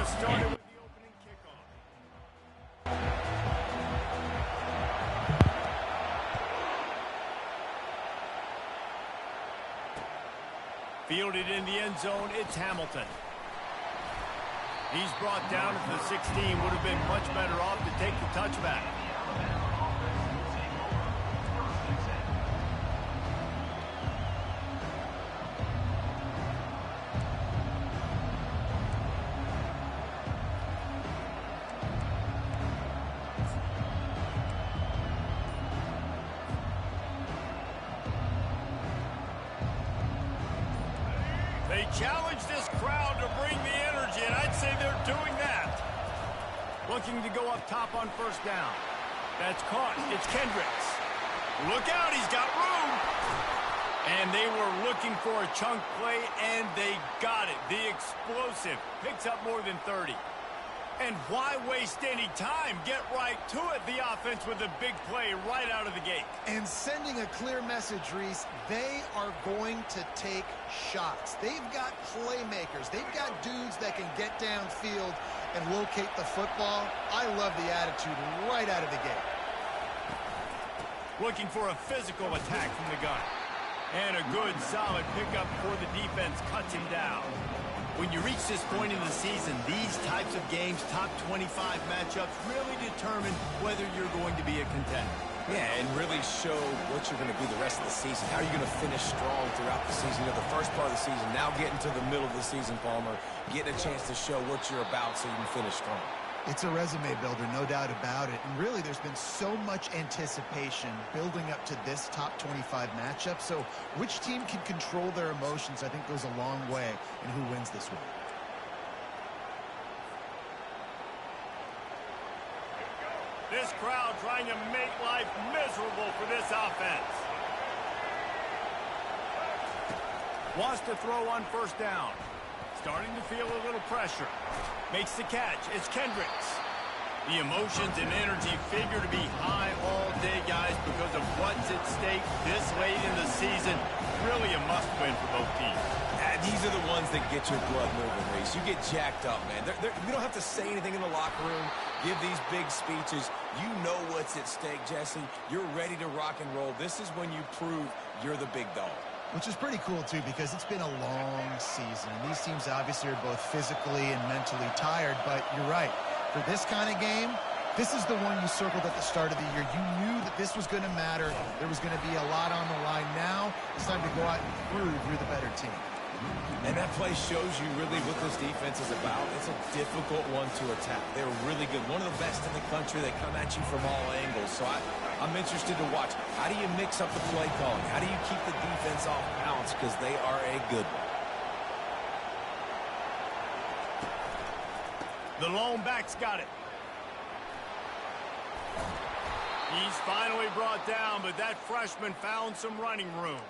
just started with the opening kickoff. Fielded in the end zone, it's Hamilton. He's brought down at the 16. Would have been much better off to take the touchback. They challenge this crowd to bring the energy, and I'd say they're doing that. Looking to go up top on first down. That's caught. It's Kendricks. Look out, he's got room. And they were looking for a chunk play, and they got it. The explosive picks up more than 30. And why waste any time? Get right to it. The offense with a big play right out of the gate. And sending a clear message, Reese, they are going to take shots. They've got playmakers. They've got dudes that can get downfield and locate the football. I love the attitude right out of the gate. Looking for a physical attack from the gun. And a good, solid pickup for the defense cuts him down. When you reach this point in the season, these types of games, top 25 matchups, really determine whether you're going to be a contender. Yeah, and really show what you're going to be the rest of the season. How are you going to finish strong throughout the season? You know, the first part of the season, now getting to the middle of the season, Palmer, getting a chance to show what you're about so you can finish strong. It's a resume builder, no doubt about it. And really, there's been so much anticipation building up to this top 25 matchup. So which team can control their emotions, I think, goes a long way in who wins this one. This crowd trying to make life miserable for this offense. Wants to throw on first down. Starting to feel a little pressure. Makes the catch. It's Kendricks. The emotions and energy figure to be high all day, guys, because of what's at stake this late in the season. Really a must-win for both teams. These are the ones that get your blood moving, Reese. You get jacked up, man. We don't have to say anything in the locker room, give these big speeches. You know what's at stake, Jesse. You're ready to rock and roll. This is when you prove you're the big dog. Which is pretty cool, too, because it's been a long season. These teams obviously are both physically and mentally tired, but you're right. For this kind of game, this is the one you circled at the start of the year. You knew that this was going to matter. There was going to be a lot on the line. Now it's time to go out and prove you're the better team. And that play shows you really what this defense is about. It's a difficult one to attack. They're really good. One of the best in the country. They come at you from all angles. So I'm interested to watch. How do you mix up the play calling? How do you keep the defense off balance? Because they are a good one. The lone back's got it. He's finally brought down, but that freshman found some running room.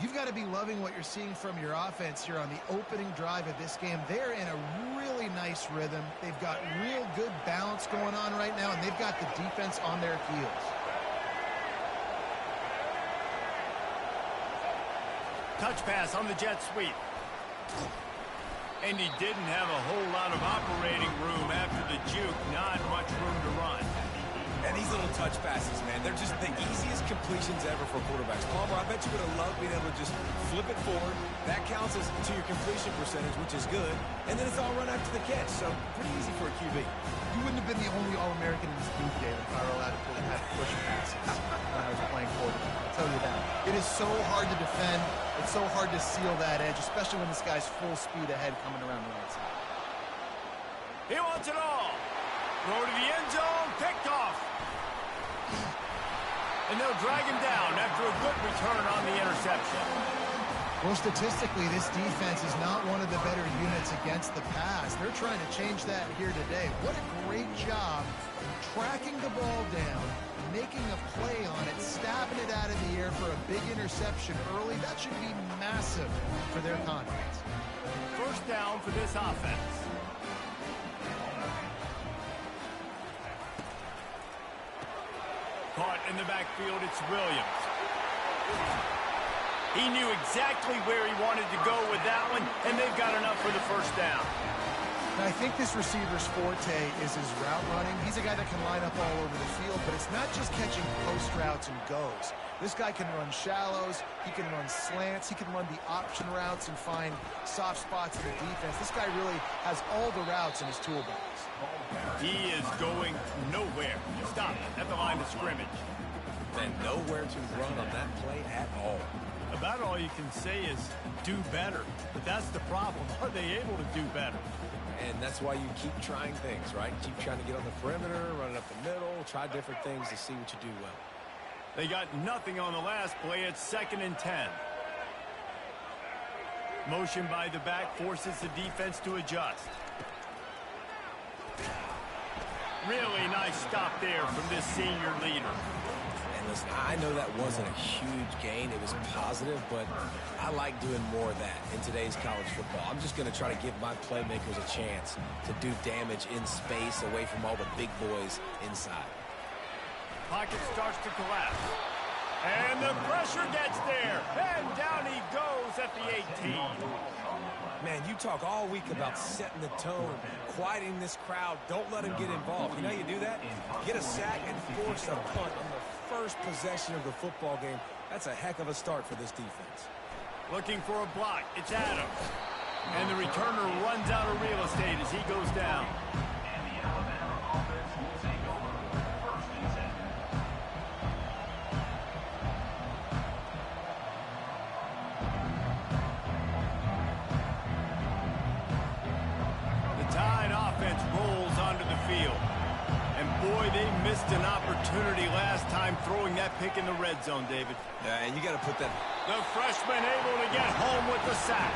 You've got to be loving what you're seeing from your offense here on the opening drive of this game. They're in a really nice rhythm. They've got real good balance going on right now, and they've got the defense on their heels. Touch pass on the jet sweep. And he didn't have a whole lot of operating room after the juke. Not much room to run. And these little touch passes, man, they're just the easiest completions ever for quarterbacks. Palmer, I bet you would have loved being able to just flip it forward. That counts as to your completion percentage, which is good. And then it's all run after the catch, so pretty easy for a QB. You wouldn't have been the only All-American in this booth game if I were allowed to pull half push passes when I was playing quarterback. I'll tell you that. It is so hard to defend. It's so hard to seal that edge, especially when this guy's full speed ahead coming around the right side. He wants it all. Throw to the end zone, picked off. And they'll drag him down after a good return on the interception. Well, statistically, this defense is not one of the better units against the pass. They're trying to change that here today. What a great job tracking the ball down, making a play on it, stabbing it out of the air for a big interception early. That should be massive for their confidence. First down for this offense. Caught in the backfield, it's Williams. He knew exactly where he wanted to go with that one, and they've got enough for the first down. And I think this receiver's forte is his route running. He's a guy that can line up all over the field, but it's not just catching post routes and goes. This guy can run shallows, he can run slants, he can run the option routes and find soft spots in the defense. This guy really has all the routes in his toolbox. He is going nowhere. Stop at the line of scrimmage. And nowhere to run on that play at all. About all you can say is do better. But that's the problem. Are they able to do better? And that's why you keep trying things, right? Keep trying to get on the perimeter, run it up the middle, try different things to see what you do well. They got nothing on the last play. It's 2nd and 10. Motion by the back forces the defense to adjust. Really nice stop there from this senior leader. And listen, I know that wasn't a huge gain. It was positive, but I like doing more of that in today's college football. I'm just going to try to give my playmakers a chance to do damage in space away from all the big boys inside. Pocket starts to collapse. And the pressure gets there. And down he goes at the 18. Man, you talk all week about setting the tone, quieting this crowd. Don't let him get involved. You know how you do that? Get a sack and force a punt on the first possession of the football game. That's a heck of a start for this defense. Looking for a block. It's Adams. And the returner runs out of real estate as he goes down. They missed an opportunity last time throwing that pick in the red zone, David. Yeah, and you got to put that. The freshman able to get home with the sack.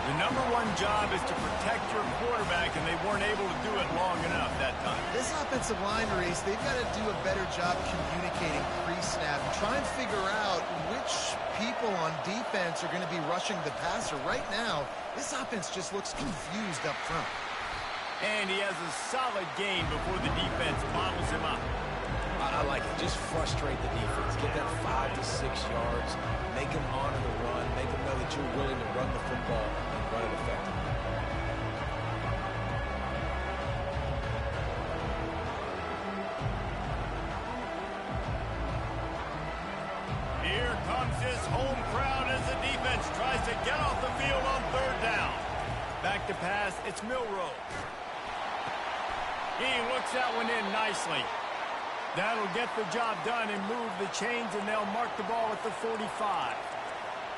The #1 job is to protect your quarterback, and they weren't able to do it long enough that time. This offensive line, Reese, they've got to do a better job communicating pre-snap and try and figure out which people on defense are going to be rushing the passer. Right now, this offense just looks confused up front. And he has a solid gain before the defense bottles him up. I like it. Just frustrate the defense. Get that 5 to 6 yards. Make them honor the run. Make them know that you're willing to run the football and run it effectively. Here comes his home crowd as the defense tries to get off the field on 3rd down. Back to pass. It's Milroe. He looks that one in nicely. That'll get the job done and move the chains, and they'll mark the ball at the 45.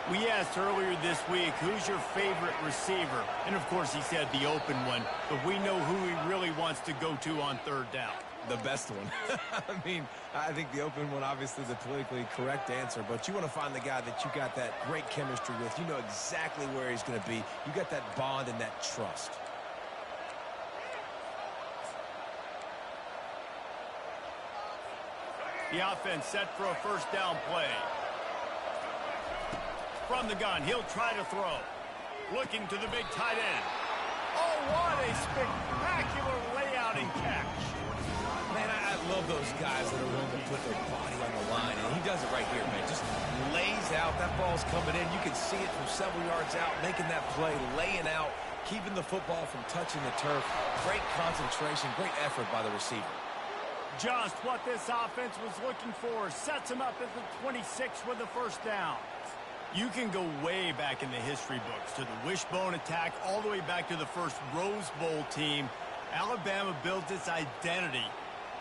We asked earlier this week, who's your favorite receiver? And, of course, he said the open one, but we know who he really wants to go to on 3rd down. The best one. I mean, I think the open one, obviously the politically correct answer, but you want to find the guy that you got that great chemistry with. You know exactly where he's going to be. You got that bond and that trust. The offense set for a 1st down play. From the gun, he'll try to throw. Looking to the big tight end. Oh, what a spectacular layout and catch. Man, I love those guys that are willing to put their body on the line, and he does it right here, man. Just lays out. That ball's coming in. You can see it from several yards out, making that play, laying out, keeping the football from touching the turf. Great concentration, great effort by the receiver. Just what this offense was looking for. Sets him up at the 26 with the 1st down. You can go way back in the history books to the wishbone attack all the way back to the first Rose Bowl team. Alabama builds its identity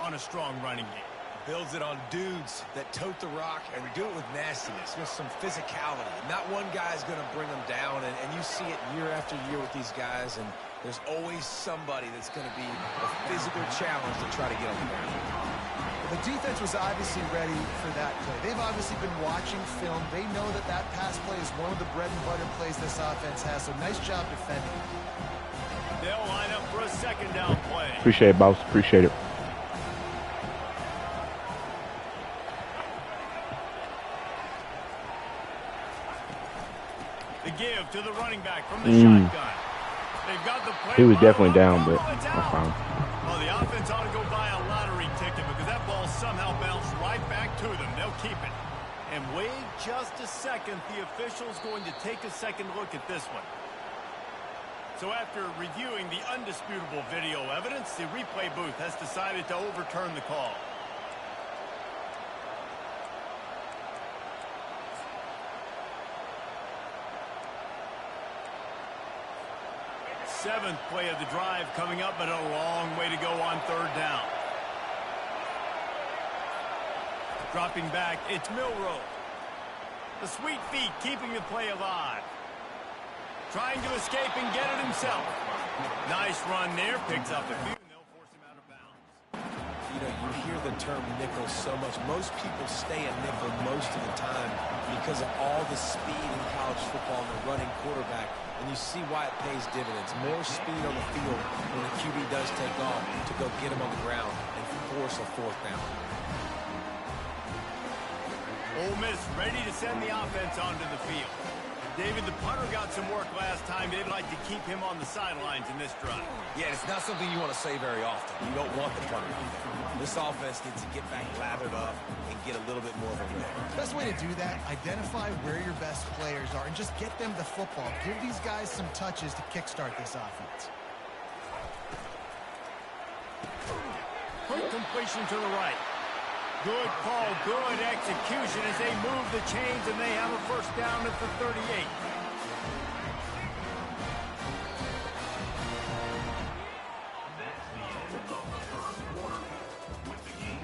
on a strong running game. Builds it on dudes that tote the rock and do it with nastiness, with some physicality. Not one guy's going to bring them down, and you see it year after year with these guys, and there's always somebody that's going to be a physical challenge to try to get on the ground. The defense was obviously ready for that play. They've obviously been watching film. They know that that pass play is one of the bread and butter plays this offense has, so nice job defending. They'll line up for a 2nd down play. Appreciate it, boss. Appreciate it. The give to the running back from the shotgun. They've got the play. He was definitely down, but that's fine. Well, the offense ought to go buy a lottery ticket because that ball somehow bounced right back to them. They'll keep it. And wait just a second. The official's going to take a second look at this one. So after reviewing the undisputable video evidence, the replay booth has decided to overturn the call. Seventh play of the drive coming up, but a long way to go on third down. Dropping back, it's Milroe. The sweet feet keeping the play alive. Trying to escape and get it himself. Nice run there, picks up the few, and they'll force him out of bounds. You know, you hear the term nickel so much. Most people stay a nickel most of the time because of all the speed in college football and the running quarterback. And you see why it pays dividends. More speed on the field when the QB does take off to go get him on the ground and force a fourth down. Ole Miss ready to send the offense onto the field. David, the punter got some work last time. They'd like to keep him on the sidelines in this drive. Yeah, it's not something you want to say very often. You don't want the punter out there. This offense needs to get back lathered up and get a little bit more of a rip. Best way to do that, identify where your best players are and just get them the football. Give these guys some touches to kickstart this offense. Quick completion to the right. Good call, good execution as they move the chains, and they have a first down at the 38. That's the end of the first quarter with the game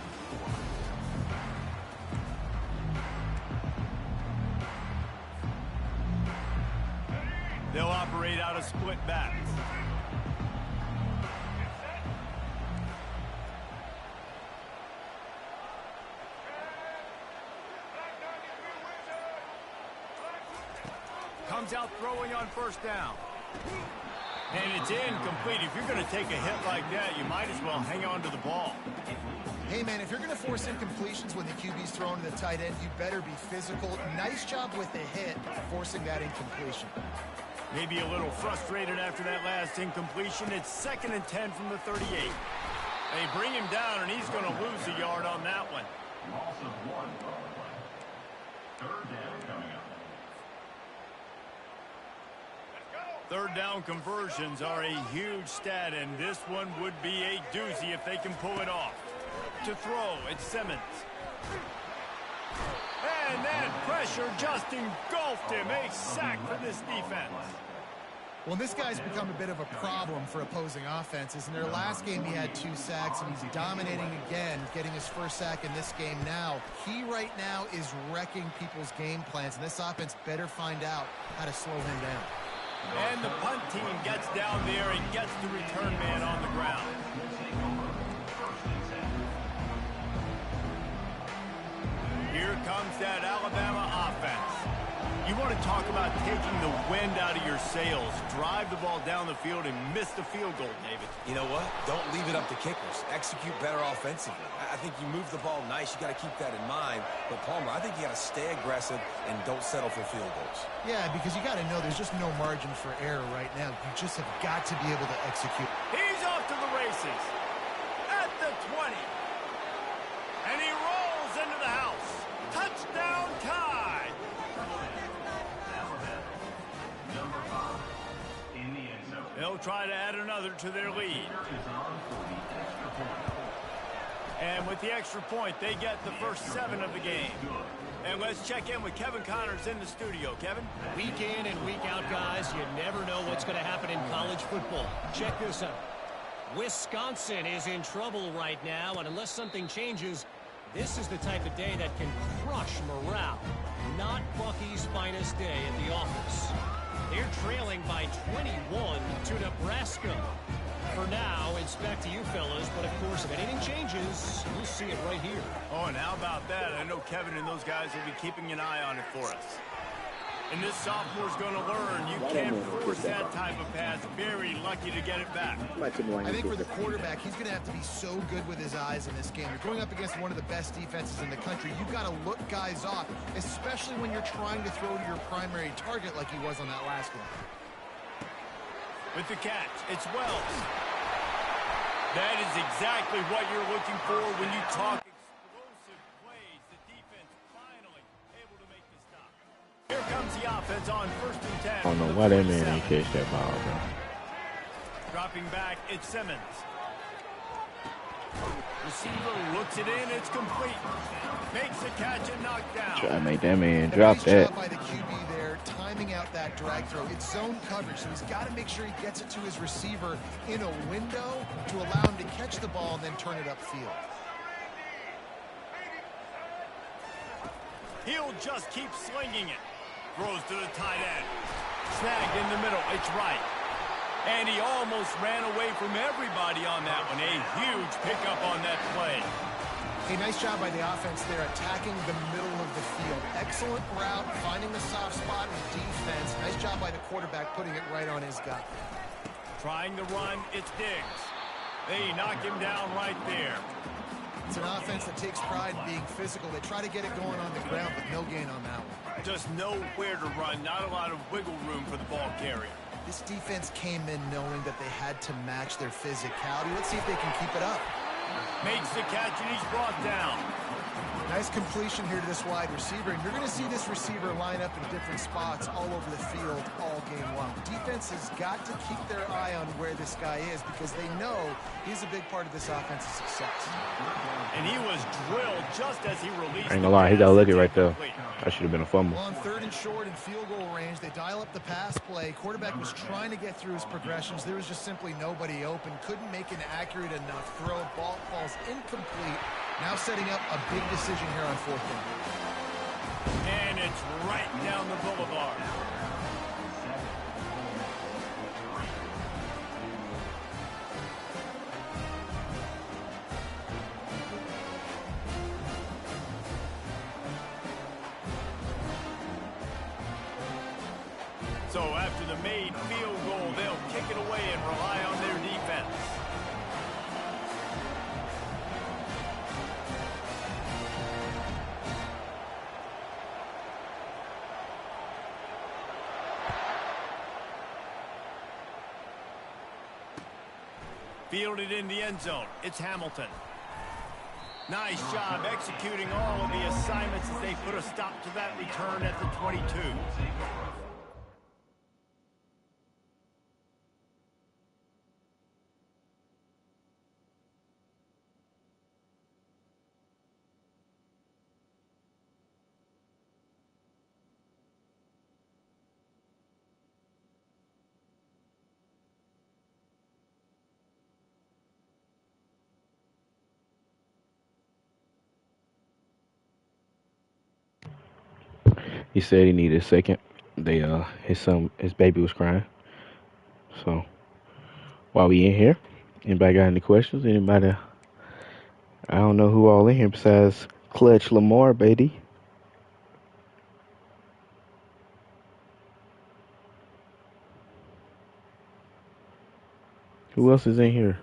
4. They'll operate out of split backs. Comes out throwing on first down. And it's incomplete. If you're going to take a hit like that, you might as well hang on to the ball. Hey, man, if you're going to force incompletions when the QB's throwing to the tight end, you better be physical. Nice job with the hit, forcing that incompletion. Maybe a little frustrated after that last incompletion. It's 2nd and 10 from the 38. They bring him down, and he's going to lose a yard on that one. Loss of 1 on the play. Third down coming up. Third down conversions are a huge stat, and this one would be a doozy if they can pull it off. To throw, it's Simmons. And that pressure just engulfed him. A sack for this defense. Well, this guy's become a bit of a problem for opposing offenses. In their last game, he had 2 sacks, and he's dominating again, getting his first sack in this game now. He right now is wrecking people's game plans, and this offense better find out how to slow him down. And the punt team gets down there and gets the return man on the ground. Here comes that Alabama offense. You want to talk about taking the wind out of your sails. Drive the ball down the field and miss the field goal, David. You know what? Don't leave it up to kickers. Execute better offensively. I think you move the ball nice. You got to keep that in mind. But, Palmer, I think you got to stay aggressive and don't settle for field goals. Yeah, because you got to know there's just no margin for error right now. You just have got to be able to execute. He's off to the races. At the 20. And he rolls into the house. Touchdown Tide. Number 5 in the end zone. They'll try to add another to their lead. Is on for the extra point. And with the extra point, they get the first 7 of the game. And let's check in with Kevin Connors in the studio. Kevin? Week in and week out, guys, you never know what's going to happen in college football. Check this out. Wisconsin is in trouble right now, and unless something changes, this is the type of day that can crush morale. Not Bucky's finest day at the office. They're trailing by 21 to Nebraska. For now, it's back to you fellas, but of course, if anything changes, you'll see it right here. Oh, and how about that? I know Kevin and those guys will be keeping an eye on it for us. And this sophomore's going to learn you can't force that type of pass. Very lucky to get it back. I think for the quarterback, he's going to have to be so good with his eyes in this game. You're going up against one of the best defenses in the country. You've got to look guys off, especially when you're trying to throw to your primary target like he was on that last one. With the catch, it's Wells. That is exactly what you're looking for when you talk explosive plays. The defense finally able to make the stop. Here comes the offense on 1st and 10. I don't know why that man ain't catch that ball, bro. Dropping back, it's Simmons. Receiver looks it in, it's complete. Makes the catch and knocked down. Try to make that man A drop nice that. job by the QB there, timing out that drag throw. It's zone coverage, so he's got to make sure he gets it to his receiver in a window to allow him to catch the ball and then turn it upfield. He'll just keep slinging it. Throws to the tight end. Snagged in the middle, it's right. And he almost ran away from everybody on that one. A huge pickup on that play. A nice job by the offense there, attacking the middle of the field. Excellent route, finding the soft spot in defense. Nice job by the quarterback putting it right on his gut. Trying to run, it's Diggs. They knock him down right there. It's an offense that takes pride in being physical. They try to get it going on the ground, but no gain on that one. Just nowhere to run, not a lot of wiggle room for the ball carrier. This defense came in knowing that they had to match their physicality. Let's see if they can keep it up. Makes the catch and he's brought down. Nice completion here to this wide receiver. And you're going to see this receiver line up in different spots all over the field all game long. Defense has got to keep their eye on where this guy is because they know he's a big part of this offense's success. And he was drilled just as he released. I ain't gonna lie, he got lucky right there. That should have been a fumble. Well, on 3rd and short and field goal range, they dial up the pass play. Quarterback was trying to get through his progressions. There was just simply nobody open. Couldn't make an accurate enough throw. Ball falls incomplete. Now setting up a big decision here on 4th down. And it's right down the boulevard. So after the made field goal, they'll kick it away and rely on their defense. Fielded in the end zone. It's Hamilton. Nice job executing all of the assignments as they put a stop to that return at the 22. He said he needed a second. His baby was crying. So while we in here, anybody got any questions? Anybody? I don't know who all in here besides Clutch Lamar, baby. Who else is in here?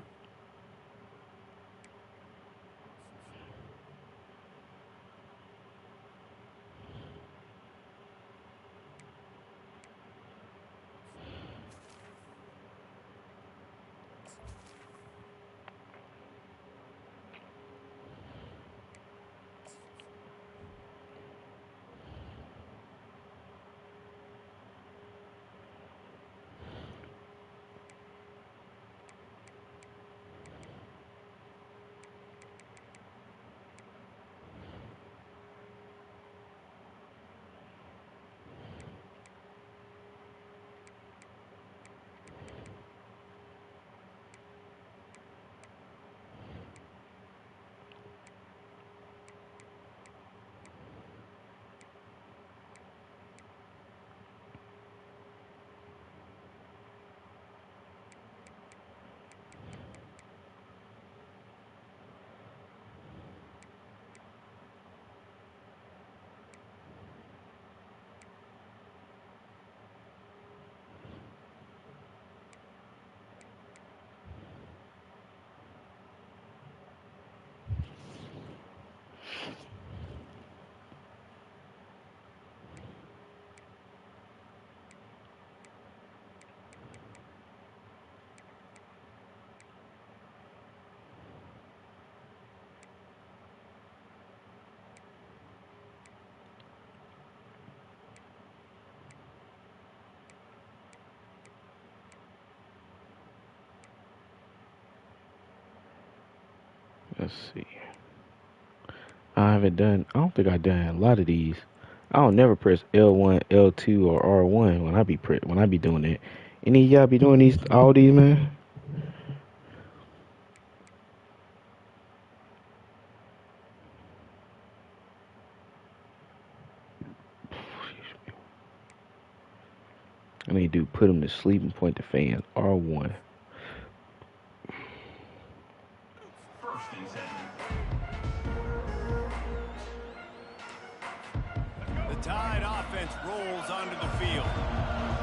Let's see. I don't think I've done a lot of these. I don't never press L1, L2, or R1 when I be doing it. Any of y'all be doing all these, man? I need to put them to sleep and point the fans. R1. First and 10. The Tide offense rolls onto the field.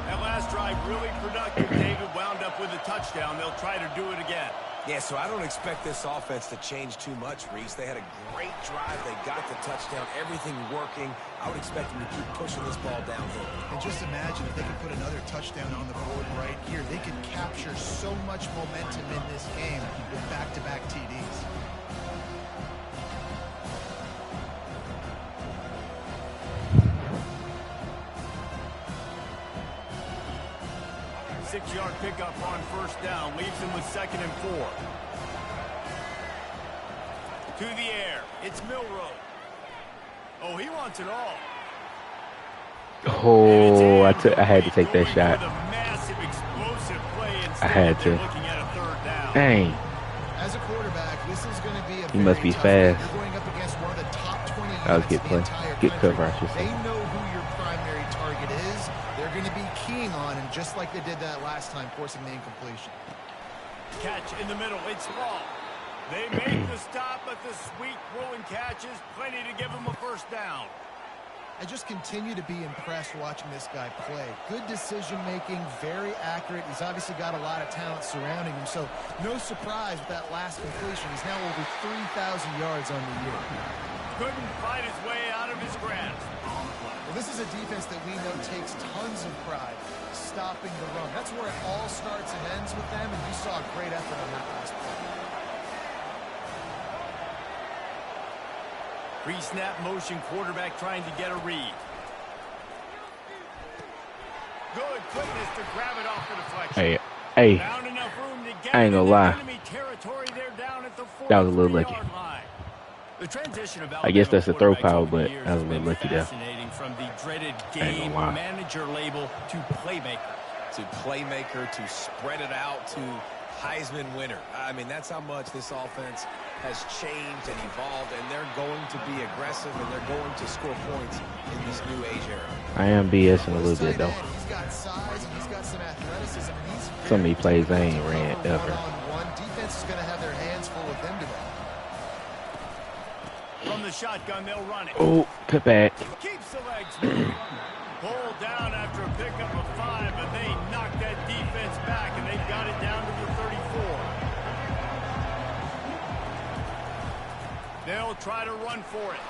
That last drive really productive. David wound up with a touchdown. They'll try to do it again. Yeah, so I don't expect this offense to change too much, Reese. They had a great drive. They got the touchdown. Everything working. I would expect them to keep pushing this ball downhill. And just imagine if they could put another touchdown on the board right here. They could capture so much momentum in this game with back-to-back TDs. Six-yard pickup on first down. Leaves him with 2nd and 4. To the air. It's Milroe. Oh, he wants it all. Oh, I had to take that shot. I had to. Dang. As a quarterback, this is going to be He must be fast. You're going up against one of the top 20 That was units in the entire get country. cover, I should say. They know who your primary target is. They're going to be keying on him, just like they did that last time, forcing the incompletion. Catch in the middle. It's Small. They make the stop, but the sweet rolling catch is plenty to give them a first down. I just continue to be impressed watching this guy play. Good decision-making, very accurate. He's obviously got a lot of talent surrounding him, so no surprise with that last completion. He's now over 3,000 yards on the year. Couldn't fight his way out of his grasp. Well, this is a defense that we know takes tons of pride stopping the run. That's where it all starts and ends with them, and you saw a great effort on that last play. Pre-snap motion, quarterback trying to get a read. Good quickness to grab it off the deflection. Hey, Found enough room to get I ain't gonna lie. enemy territory. They're down at the That was a little lucky. 43-yard line. The transition of I guess that's a throw Alabama power, quarterbacks but over the years that was a has little been lucky there. fascinating, from the dreaded ain't game gonna lie. manager label to playmaker. To playmaker, to spread it out, to Heisman winner. I mean, that's how much this offense has changed and evolved, and they're going to be aggressive, and they're going to score points in this new age era. I am BSing a little bit, though. He's got size and he's got some athleticism. And he's Some of these plays I ain't ran ever. One-on-one. Defense is going to have their hands full with him today. From the shotgun, they'll run it. Oh, cut back. Keeps the legs moving. Pulled down after a pickup of 5, but they knocked that defense back, and they've got it down to the 34. They'll try to run for it.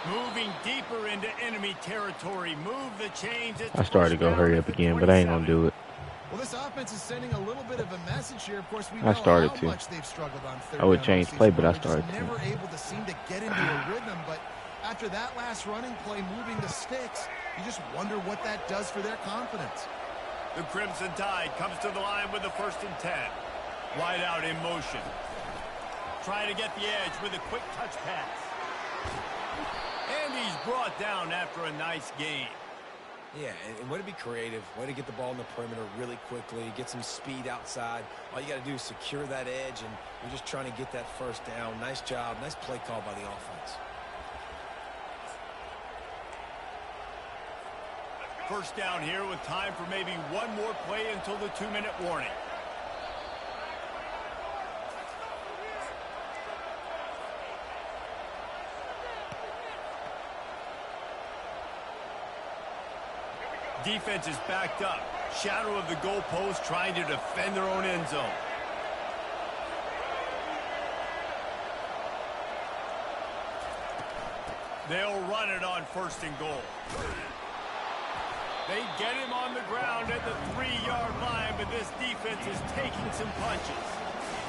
Moving deeper into enemy territory. Move the chains. I started to go hurry up again, but I ain't gonna do it. Well, this offense is sending a little bit of a message here. Of course, we I know started how to. much they've struggled on third I would down change all play, season but I long. They're started just to. never able to seem to get into a rhythm, but after that last running play, moving the sticks, you just wonder what that does for their confidence. The Crimson Tide comes to the line with the 1st and 10. Wide out in motion. Trying to get the edge with a quick touch pass. And he's brought down after a nice gain. Yeah, and way to be creative, way to get the ball in the perimeter really quickly, get some speed outside. All you got to do is secure that edge, and you're just trying to get that first down. Nice job, nice play call by the offense. First down here with time for maybe one more play until the 2-minute warning. Defense is backed up. Shadow of the goalpost, trying to defend their own end zone. They'll run it on 1st and goal. They get him on the ground at the 3-yard line, but this defense is taking some punches.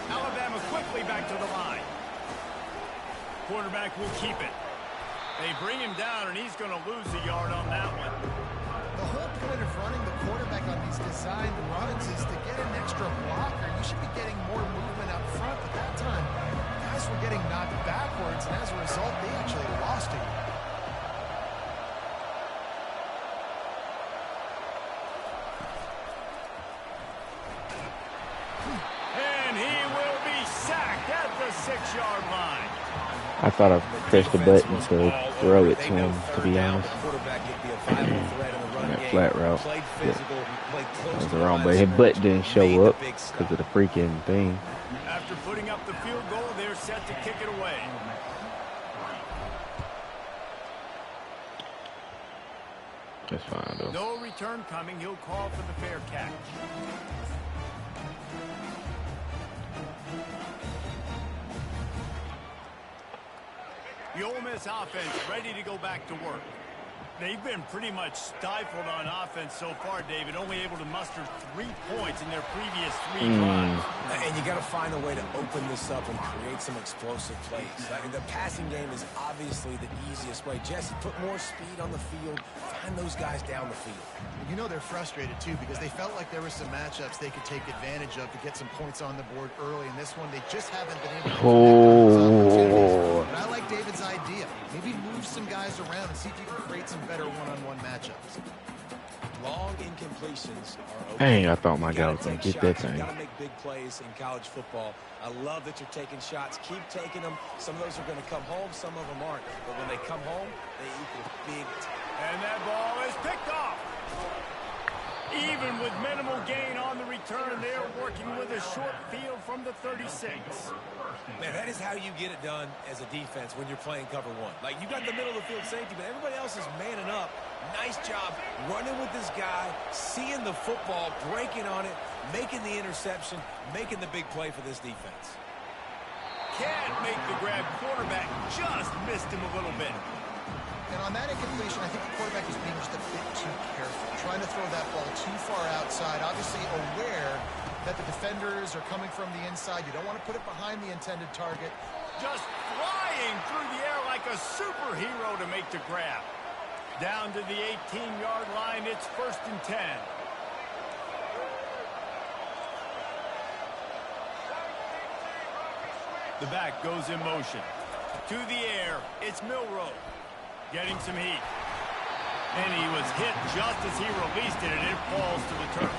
Alabama quickly back to the line. Quarterback will keep it. They bring him down, and he's going to lose a yard on that one. The whole point of running the quarterback on these designed runs is to get an extra blocker. You should be getting more movement up front, but that time, guys were getting the 6-yard line. I thought I pressed the button to throw it to him, to be honest. On that flat route. That was wrong, but his butt didn't show up because of the freaking thing. After putting up the field goal, they're set to kick it away. That's fine, though. No return coming. He'll call for the fair catch. The Ole Miss offense ready to go back to work. They've been pretty much stifled on offense so far, David, only able to muster 3 points in their previous 3 drives. And you got to find a way to open this up and create some explosive plays. I mean, the passing game is obviously the easiest way. Jesse, put more speed on the field. Find those guys down the field. You know they're frustrated, too, because they felt like there were some matchups they could take advantage of to get some points on the board early. In this one, they just haven't been able to connect on those opportunities. But I like David's idea. Maybe move some guys around and see if you can create some better one-on-one matchups. Long incompletions are okay. Dang, I thought my guy was going to get that thing. You got to make big plays in college football. I love that you're taking shots. Keep taking them. Some of those are going to come home. Some of them aren't. But when they come home, they equal big. And that ball is picked off. Even with minimal gain on the return, they're working with a short field from the 36. Man, that is how you get it done as a defense when you're playing cover 1. Like, you got the middle of the field safety, but everybody else is manning up. Nice job running with this guy, seeing the football, breaking on it, making the interception, making the big play for this defense. Can't make the grab. Quarterback just missed him a little bit. And on that incompletion, I think the quarterback was being just a bit too careful, trying to throw that ball too far outside, obviously aware that the defenders are coming from the inside. You don't want to put it behind the intended target. Just flying through the air like a superhero to make the grab. Down to the 18-yard line, it's 1st and 10. The back goes in motion. To the air, it's Milroe. Getting some heat. And he was hit just as he released it, and it falls to the turf.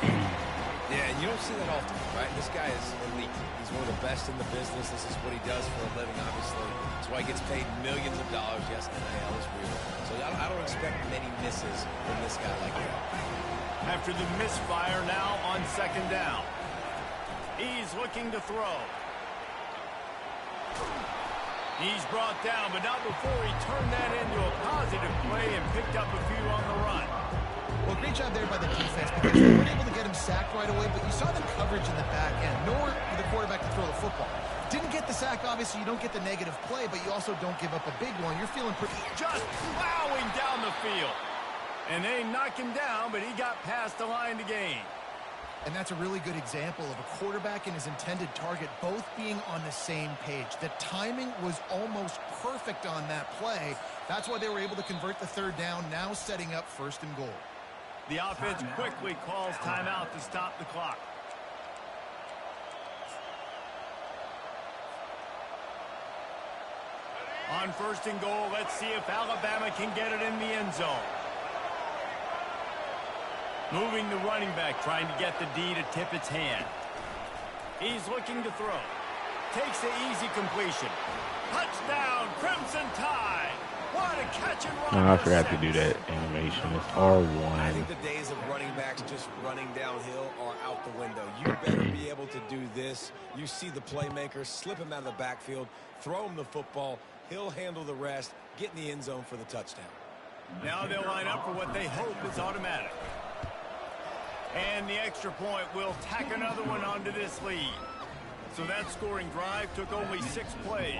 Yeah, and you don't see that often, right? This guy is elite. He's one of the best in the business. This is what he does for a living, obviously. That's why he gets paid millions of dollars. Yes, NIL is real. So I don't expect many misses from this guy like that. After the misfire now on 2nd down. He's looking to throw. He's brought down, but not before he turned that into a positive play and picked up a few on the run. Well, great job there by the defense because they weren't able to get him sacked right away, but you saw the coverage in the back end, nor for the quarterback to throw the football. Didn't get the sack, obviously, you don't get the negative play, but you also don't give up a big one. You're feeling pretty... Just plowing down the field. And they knocked him down, but he got past the line to gain. And that's a really good example of a quarterback and his intended target both being on the same page. The timing was almost perfect on that play. That's why they were able to convert the 3rd down, now setting up 1st and goal. The offense quickly calls timeout to stop the clock. On 1st and goal, let's see if Alabama can get it in the end zone. Moving the running back, trying to get the D to tip its hand. He's looking to throw. Takes the easy completion. Touchdown, Crimson Tide. What a catch and run. Oh, I forgot to do that animation. It's R1. I think the days of running backs just running downhill are out the window. You better be able to do this. You see the playmaker, slip him out of the backfield, throw him the football. He'll handle the rest, get in the end zone for the touchdown. Now they'll line up for what they hope is automatic. And the extra point will tack another one onto this lead. So that scoring drive took only 6 plays.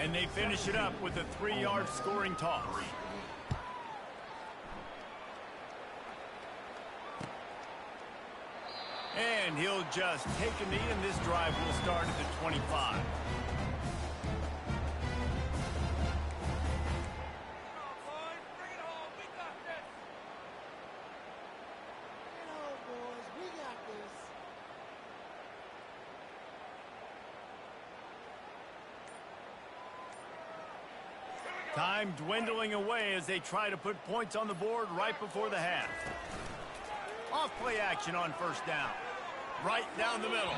And they finish it up with a 3-yard scoring toss. And he'll just take a knee, and this drive will start at the 25. Time dwindling away as they try to put points on the board right before the half. Off play action on 1st down. Right down the middle.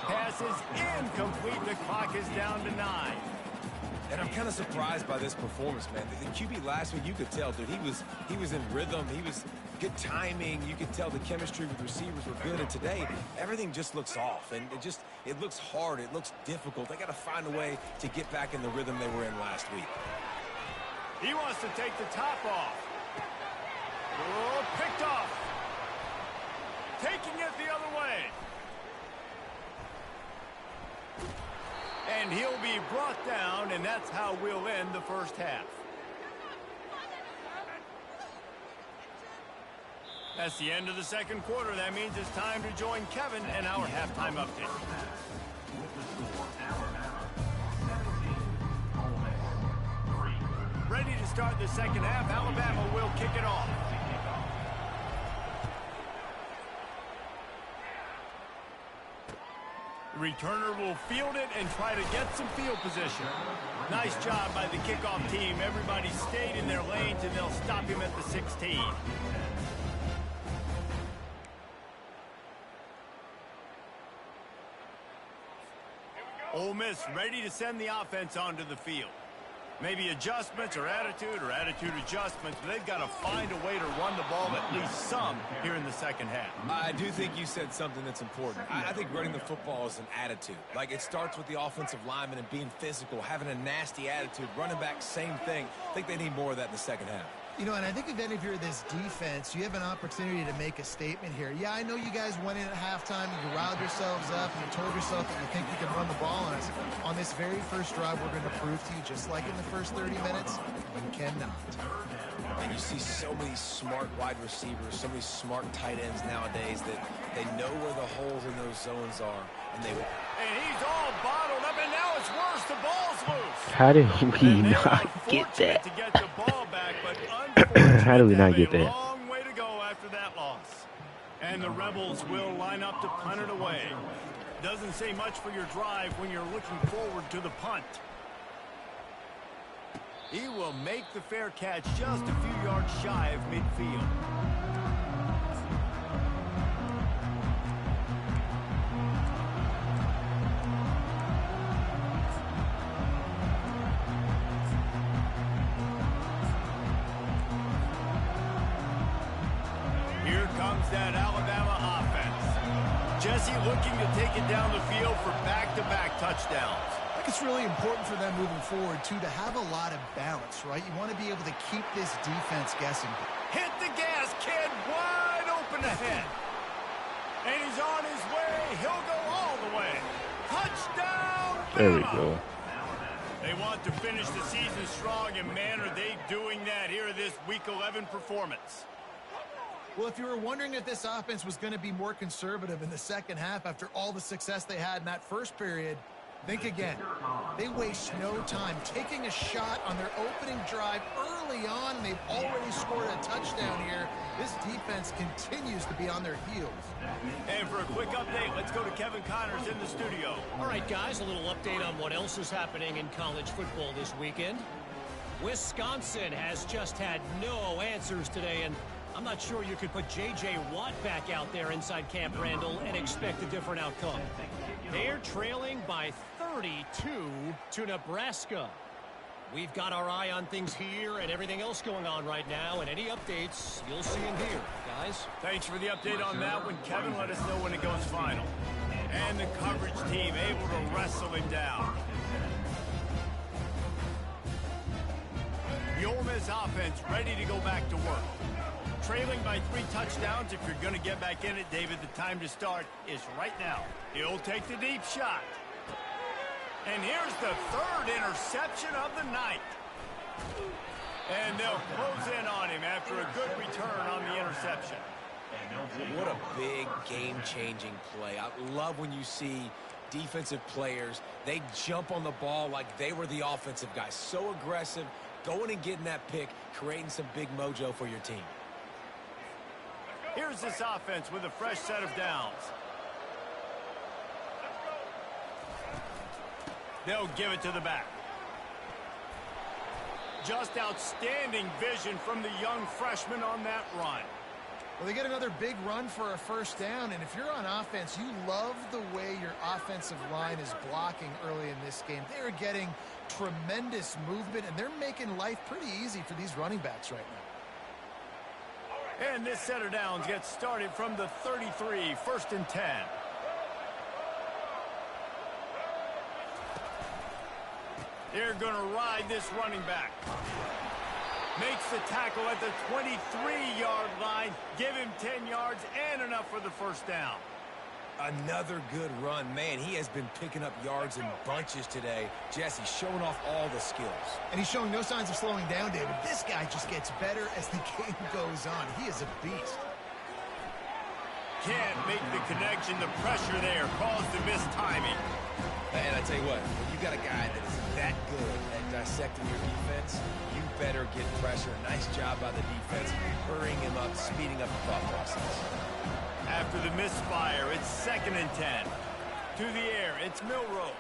Pass is incomplete. The clock is down to 9. And I'm kind of surprised by this performance, man. The QB last week, you could tell, dude, he was in rhythm. He was good timing. You could tell the chemistry with receivers were good. And today, everything just looks off. And it looks hard. It looks difficult. They got to find a way to get back in the rhythm they were in last week. He wants to take the top off. Oh, picked off. Taking it the other way. And he'll be brought down, and that's how we'll end the first half. That's the end of the second quarter. That means it's time to join Kevin and our halftime update. Ready to start the second half. Alabama will kick it off. The returner will field it and try to get some field position. Nice job by the kickoff team. Everybody stayed in their lanes, and they'll stop him at the 16. Ole Miss ready to send the offense onto the field. Maybe adjustments or attitude adjustments, but they've got to find a way to run the ball at least some here in the second half. I do think you said something that's important. I think running the football is an attitude. Like, it starts with the offensive lineman and being physical, having a nasty attitude. Running back, same thing. I think they need more of that in the second half. You know, and I think if you're this defense, you have an opportunity to make a statement here. Yeah, I know you guys went in at halftime, you riled yourselves up, and you told yourself that you think you can run the ball on us. On this very first drive, we're going to prove to you, just like in the first 30 minutes, you cannot. And you see so many smart wide receivers, so many smart tight ends nowadays that they know where the holes in those zones are. And he's all bottled up, and now it's worse. The ball's loose. How did we not get that? To get the ball back, but how did we not get that? Long way to go after that loss. And the Rebels will line up to punt it away. Doesn't say much for your drive when you're looking forward to the punt. He will make the fair catch just a few yards shy of midfield. Here comes that Alabama offense. Jesse looking to take it down the field for back-to-back touchdowns. I think it's really important for them moving forward, too, to have a lot of balance, right? You want to be able to keep this defense guessing. Hit the gas, kid. Wide open ahead. And he's on his way. He'll go all the way. Touchdown, Bama. There we go. They want to finish the season strong, and man, are they doing that here in this Week 11 performance. Well, if you were wondering if this offense was going to be more conservative in the second half after all the success they had in that first period, think again. They waste no time taking a shot on their opening drive early on, and they've already scored a touchdown here. This defense continues to be on their heels. And for a quick update, let's go to Kevin Connors in the studio. All right, guys, a little update on what else is happening in college football this weekend. Wisconsin has just had no answers today, and I'm not sure you could put J.J. Watt back out there inside Camp Randall and expect a different outcome. They're trailing by 32 to Nebraska. We've got our eye on things here and everything else going on right now, and any updates you'll see in here, guys. Thanks for the update on that one, Kevin. Let us know when it goes final. And the coverage team able to wrestle him down. The Ole Miss offense ready to go back to work. Trailing by 3 touchdowns. If you're going to get back in it, David, the time to start is right now. He'll take the deep shot. And here's the 3rd interception of the night. And they'll close in on him after a good return on the interception. What a big game-changing play. I love when you see defensive players, they jump on the ball like they were the offensive guys. So aggressive, going and getting that pick, creating some big mojo for your team. Here's this offense with a fresh set of downs. They'll give it to the back. Just outstanding vision from the young freshman on that run. Well, they get another big run for a first down, and if you're on offense, you love the way your offensive line is blocking early in this game. They're getting tremendous movement, and they're making life pretty easy for these running backs right now. And this set of downs gets started from the 33, 1st and 10. They're going to ride this running back. Makes the tackle at the 23-yard line. Give him 10 yards and enough for the first down. Another good run. Man, he has been picking up yards in bunches today. Jesse showing off all the skills. And he's showing no signs of slowing down, David. This guy just gets better as the game goes on. He is a beast. Can't make the connection. The pressure there caused the missed timing. And I tell you what, when you got a guy that is that good at dissecting your defense, you better get pressure. Nice job by the defense, hurrying him up, speeding up the thought process. After the misfire, it's 2nd and 10. To the air, it's Milroe.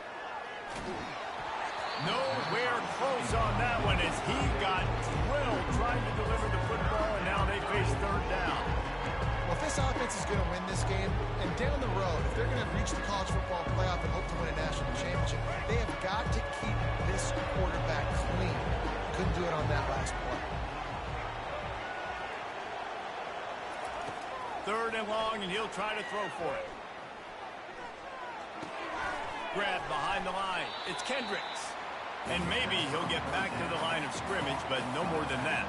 Nowhere close on that one as he got drilled trying to deliver the football, and now they face 3rd down. Well, if this offense is going to win this game, and down the road, if they're going to reach the college football playoff and hope to win a national championship, they have got to keep this quarterback clean. Couldn't do it on that last play. 3rd and long, and he'll try to throw for it. Grab behind the line. It's Kendricks. And maybe he'll get back to the line of scrimmage, but no more than that.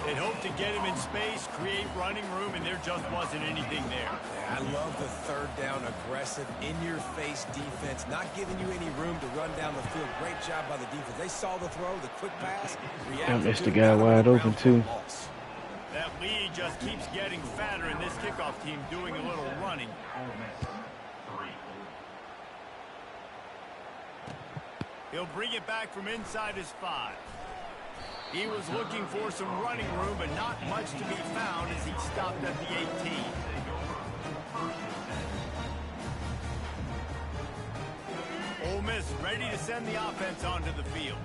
They hoped to get him in space, create running room, and there just wasn't anything there. I love the 3rd down, aggressive, in-your-face defense, not giving you any room to run down the field. Great job by the defense. They saw the throw, the quick pass. I missed the guy wide open, too. That lead just keeps getting fatter, and this kickoff team doing a little running. He'll bring it back from inside his 5. He was looking for some running room, but not much to be found as he stopped at the 18. Ole Miss ready to send the offense onto the field.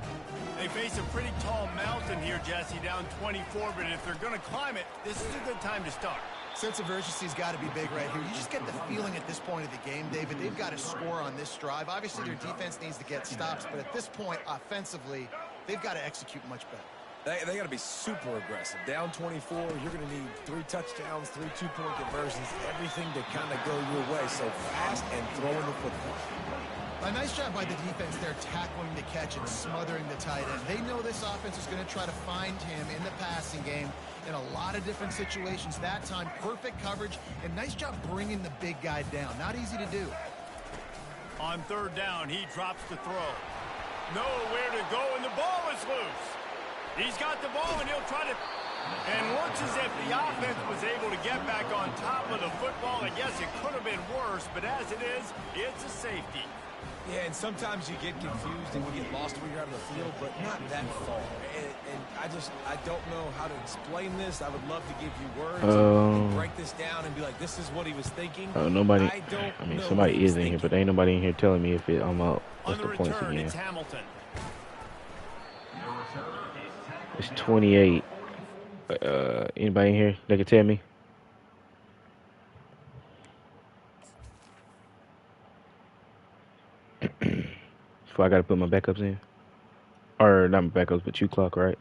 They face a pretty tall mountain here, Jesse, down 24, but if they're going to climb it, this is a good time to start. Sense of urgency's got to be big right here. You just get the feeling at this point of the game, David, they've got to score on this drive. Obviously, their defense needs to get stops, but at this point, offensively, they've got to execute much better. They got to be super aggressive. Down 24, you're going to need 3 touchdowns, 3 two-point conversions, everything to kind of go your way. So fast and throwing the football. A nice job by the defense there, tackling the catch and smothering the tight end. They know this offense is going to try to find him in the passing game in a lot of different situations. That time, perfect coverage, and nice job bringing the big guy down. Not easy to do. On 3rd down, he drops the throw. Nowhere to go, and the ball is loose. He's got the ball, and he'll try to... And looks as if the offense was able to get back on top of the football. I guess it could have been worse, but as it is, it's a safety. Yeah, and sometimes you get confused and you get lost when you're out of the field, but not that far. And I don't know how to explain this. I would love to give you words and break this down and be like, this is what he was thinking. Nobody. I mean, somebody is in here, but ain't nobody in here telling me if I'm up. On What's the the points return, again? it's Hamilton. It's 28. Anybody in here that can tell me? So I gotta put my backups in, or not my backups, but you clock, right?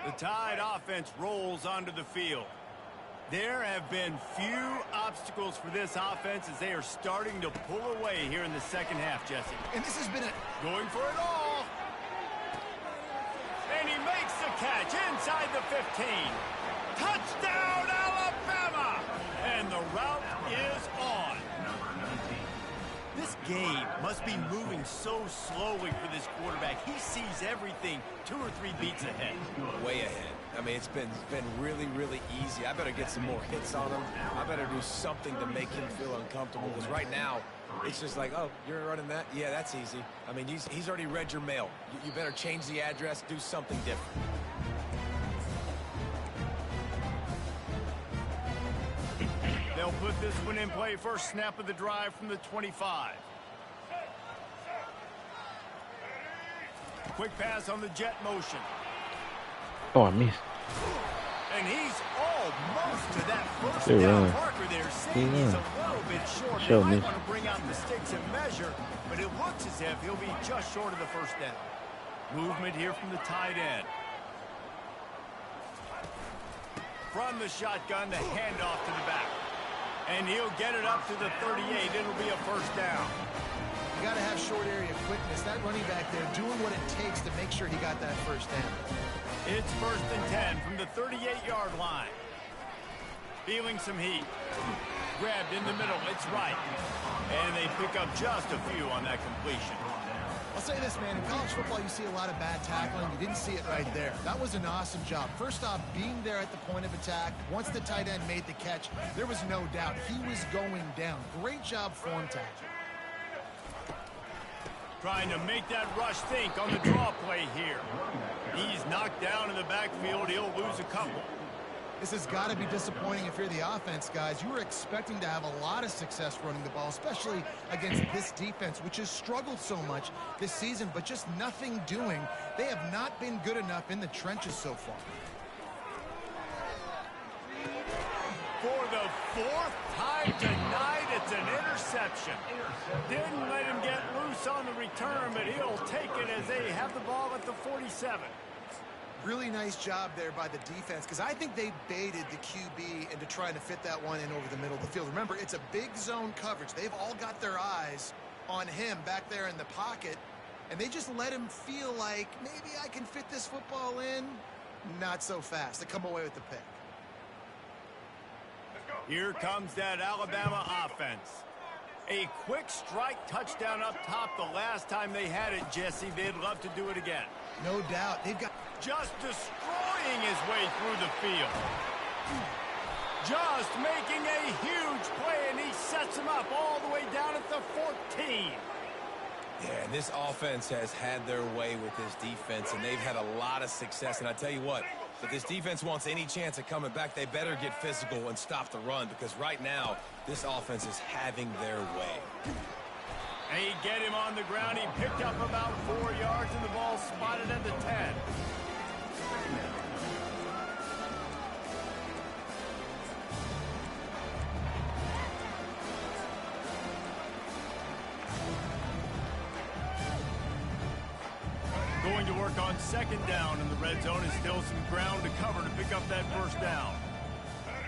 The Tide offense rolls onto the field. There have been few obstacles for this offense as they are starting to pull away here in the second half, Jesse. And this has been going for it all. And he makes the catch inside the 15. Touchdown, Alabama! And the route is on. This game must be moving so slowly for this quarterback. He sees everything 2 or 3 beats ahead. Way ahead. I mean, it's been really, really easy. I better get some more hits on him. I better do something to make him feel uncomfortable, because right now, it's just like, oh, you're running that? Yeah, that's easy. I mean, he's already read your mail. You better change the address, do something different. They'll put this one in play. First snap of the drive from the 25. Quick pass on the jet motion. Oh, I missed. And he's almost to that first Good down run. marker there. Good Saying he's run. a little bit short. Show They might me. want to bring out the sticks and measure, but it looks as if he'll be just short of the first down. Movement here from the tight end. From the shotgun, the handoff to the back. And he'll get it up to the 38. It'll be a first down. You got to have short area quickness. That running back there doing what it takes to make sure he got that first down. It's 1st and 10 from the 38-yard line. Feeling some heat. Grabbed in the middle. It's right. And they pick up just a few on that completion. I'll say this, man. In college football, you see a lot of bad tackling. You didn't see it right there. That was an awesome job. First off, being there at the point of attack. Once the tight end made the catch, there was no doubt he was going down. Great job form tackling. Trying to make that rush think on the draw play here. He's knocked down in the backfield. He'll lose a couple. This has got to be disappointing if you're the offense, guys. You were expecting to have a lot of success running the ball, especially against this defense, which has struggled so much this season, but just nothing doing. They have not been good enough in the trenches so far. For the 4th time tonight, it's an interception. Didn't let him get loose on the return, but he'll take it as they have the ball at the 47. Really nice job there by the defense, because I think they baited the QB into trying to fit that one in over the middle of the field. Remember, it's a big zone coverage. They've all got their eyes on him back there in the pocket, and they just let him feel like, maybe I can fit this football in. Not so fast. They come away with the pick. Here comes that Alabama offense. A quick strike touchdown up top the last time they had it, Jesse. They'd love to do it again. No doubt. They've got Just destroying his way through the field. Just making a huge play, and he sets him up all the way down at the 14. Yeah, and this offense has had their way with this defense, and they've had a lot of success. And I tell you what, if this defense wants any chance of coming back, they better get physical and stop the run, because right now, this offense is having their way. They get him on the ground. He picked up about 4 yards, and the ball spotted at the 10. Going to work on 2nd down in the red zone, and still some ground to cover to pick up that first down.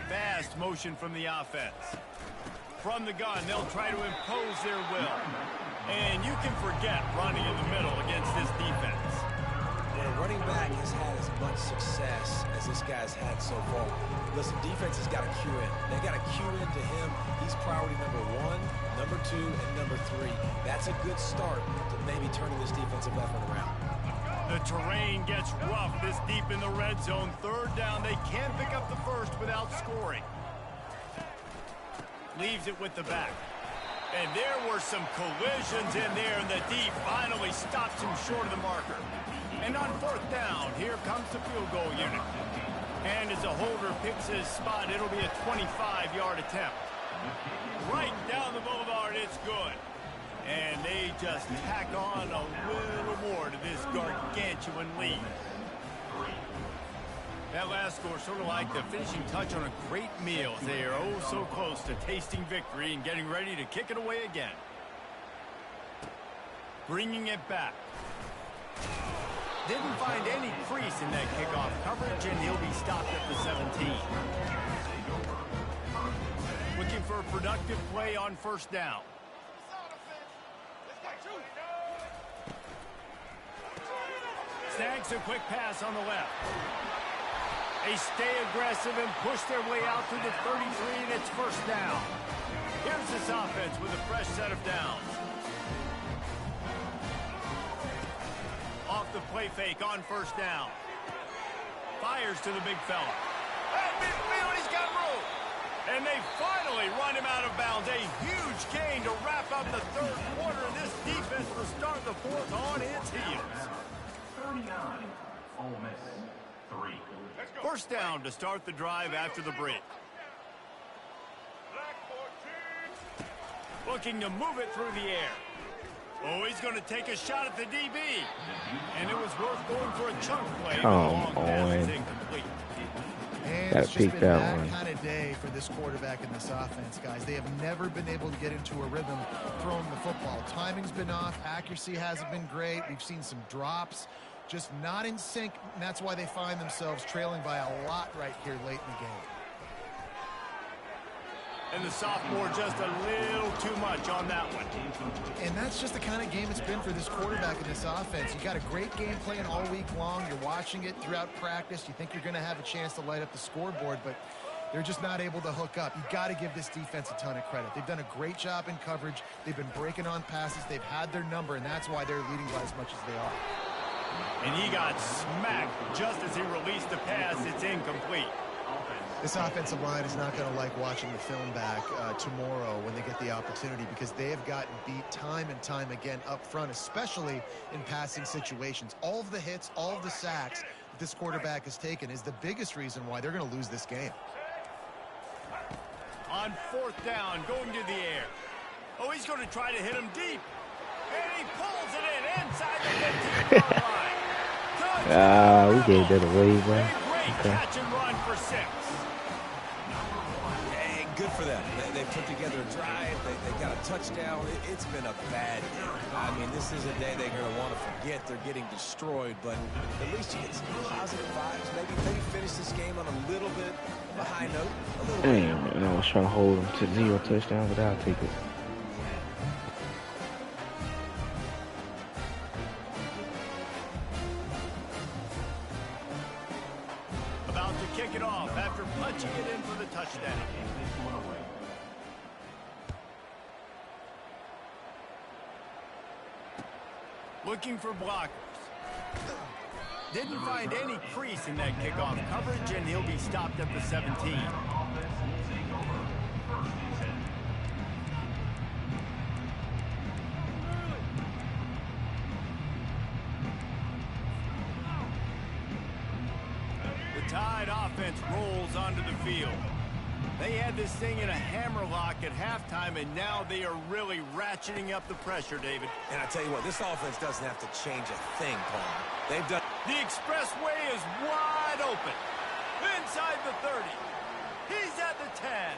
Fast motion from the offense. From the gun, they'll try to impose their will. And you can forget running in the middle against this defense. When a running back has had as much success as this guy's had so far, listen, defense has got to cue in. They got to cue into him. He's priority number 1, number 2, and number 3. That's a good start to maybe turning this defensive effort around. The terrain gets rough this deep in the red zone. 3rd down, they can't pick up the first without scoring. Leaves it with the back. And there were some collisions in there, and the D finally stops him short of the marker. And on 4th down, here comes the field goal unit. And as a holder picks his spot, it'll be a 25-yard attempt. Right down the boulevard, it's good. And they just tack on a little more to this gargantuan lead. That last score sort of like the finishing touch on a great meal. They are oh so close to tasting victory and getting ready to kick it away again. Bringing it back. Didn't find any crease in that kickoff coverage, and he'll be stopped at the 17. Looking for a productive play on 1st down. Snags a quick pass on the left. They stay aggressive and push their way out to the 33, and it's 1st down. Here's this offense with a fresh set of downs. Off the play fake on 1st down. Fires to the big fella. At midfield, he's got room. And they finally run him out of bounds. A huge gain to wrap up the third quarter. And this defense will start the fourth on its heels. 39. Ole Miss 3. First down to start the drive after the break. Looking to move it through the air. Oh, he's going to take a shot at the DB. And it was worth going for a chunk play. Come on. And Gotta it's just peek been that one. kind of day for this quarterback and this offense, guys. They have never been able to get into a rhythm throwing the football. Timing's been off. Accuracy hasn't been great. We've seen some drops. Just not in sync, and that's why they find themselves trailing by a lot right here late in the game. And the sophomore just a little too much on that one. And that's just the kind of game it's been for this quarterback and this offense. You got a great game plan all week long. You're watching it throughout practice. You think you're going to have a chance to light up the scoreboard, but they're just not able to hook up. You got to give this defense a ton of credit. They've done a great job in coverage. They've been breaking on passes. They've had their number, and that's why they're leading by as much as they are. And he got smacked just as he released the pass. It's incomplete. This offensive line is not going to like watching the film back tomorrow when they get the opportunity, because they have gotten beat time and time again up front, especially in passing situations. All of the hits, all of the sacks that this quarterback has taken is the biggest reason why they're going to lose this game. On fourth down, going to the air. Oh, he's going to try to hit him deep. And he pulls it in inside the 15-yard line. We gave that away, bro. A great catch and run for 6. Hey, good for them. They put together a drive. They got a touchdown. It's been a bad day. I mean, this is a day they're going to want to forget. They're getting destroyed, but at least you get some positive vibes. Maybe finish this game on a little bit of a high note. Damn, man, I was trying to hold them to 0 touchdowns, but I'll take it. About to kick it off after punching it in for the touchdown. Looking for blockers. Didn't find any crease in that kickoff coverage, and he'll be stopped at the 17. The Tide offense rolls onto the field. They had this thing in a hammerlock at halftime, and now they are really ratcheting up the pressure, David. And I tell you what, this offense doesn't have to change a thing, Paul. They've done. The expressway is wide open. Inside the 30. He's at the 10.